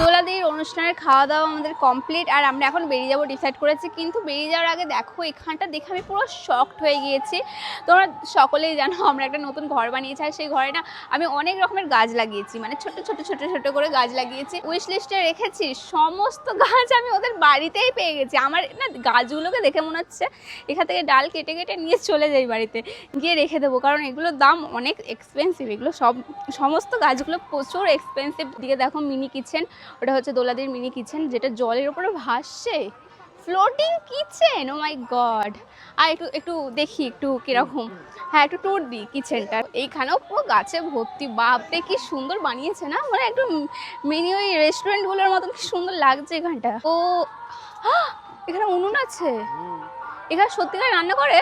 দোলাদির অনুষ্ঠানের খাওয়া দাওয়া আমাদের কমপ্লিট, আর আমরা এখন বেরিয়ে যাবো ডিসাইড করেছি। কিন্তু বেরিয়ে যাওয়ার আগে দেখো এখানটা দেখে আমি পুরো শকড হয়ে গিয়েছি। তোমরা সকলেই জানো আমরা একটা নতুন ঘর বানিয়েছি, আর সেই ঘরে না আমি অনেক রকমের গাছ লাগিয়েছি, মানে ছোট ছোট ছোট ছোট করে গাছ লাগিয়েছি। উইশ লিস্টে রেখেছি সমস্ত গাছ আমি ওদের বাড়িতেই পেয়ে গেছি। আমার না গাছগুলোকে দেখে মনে হচ্ছে এখান থেকে ডাল কেটে কেটে নিয়ে চলে যাই বাড়িতে গিয়ে রেখে দেবো, কারণ এগুলোর দাম অনেক এক্সপেন্সিভ। এগুলো সমস্ত গাছগুলো প্রচুর এক্সপেন্সিভ। দিকে দেখো মিনি কিচেন, ওটা হচ্ছে দোলাদির মিনি কিচেন, যেটা জলের উপরে ভাসছে, ফ্লোটিং কিচেন। ও মাই গড। আর একটু দেখি একটু কিরকম, হ্যাঁ একটু ট্যুর দিই কিচেনটা। এইখানেও পুরো গাছে ভর্তি, বাপরে কি সুন্দর বানিয়েছে না, মানে একটু মিনি ওই রেস্টুরেন্টগুলোর মতন কি সুন্দর লাগছে এখানটা। ও এখানে উনুন আছে, এখানে সত্যিকার রান্না করে।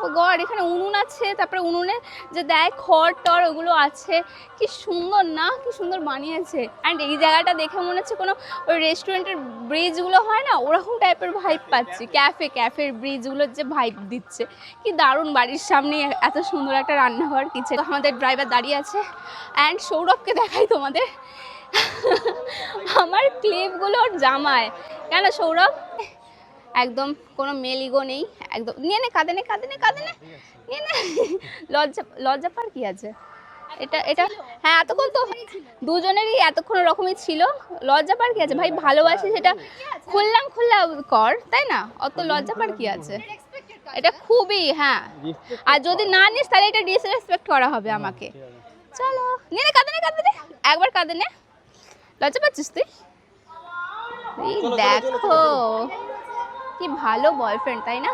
ও গড, এখানে উনুন আছে, তারপরে উনুনে যে দেয় খড় টড় ওগুলো আছে। কি সুন্দর না, কি সুন্দর বানিয়েছে। অ্যান্ড এই জায়গাটা দেখে মনে হচ্ছে কোনো ওই রেস্টুরেন্টের ব্রিজগুলো হয় না, ওরকম টাইপের ভাইব পাচ্ছি। ক্যাফের ব্রিজগুলোর যে ভাইব দিচ্ছে, কি দারুণ। বাড়ির সামনে এত সুন্দর একটা রান্নাঘর কিচেন। আমাদের ড্রাইভার দাঁড়িয়ে আছে। অ্যান্ড সৌরভকে দেখাই তোমাদের আমার ক্লিপগুলো ওর জামায়। কেন সৌরভ? একদম কোনো মেল ইগো নেই, একদম নিয়ে নে, কাঁদে নে নিয়ে নে। লজ্জা পার কি আছে? এটা হ্যাঁ এতক্ষণ তো দুজনেরই এতক্ষণ ওরকমই ছিল। লজ্জা পার কি আছে ভাই? ভালোবাসি সেটা খুললাম কর, তাই না? অত লজ্জা পার কি আছে? এটা খুবই, হ্যাঁ। আর যদি না নিস তাহলে এটা ডিসরেসপেক্ট করা হবে আমাকে। চলো নিয়ে নে, কাঁদে নে, একবার কাঁদে নে। লজ্জা পাচ্ছিস তুই? দেখো কি ভালো বয়ফ্রেন্ড, তাই না?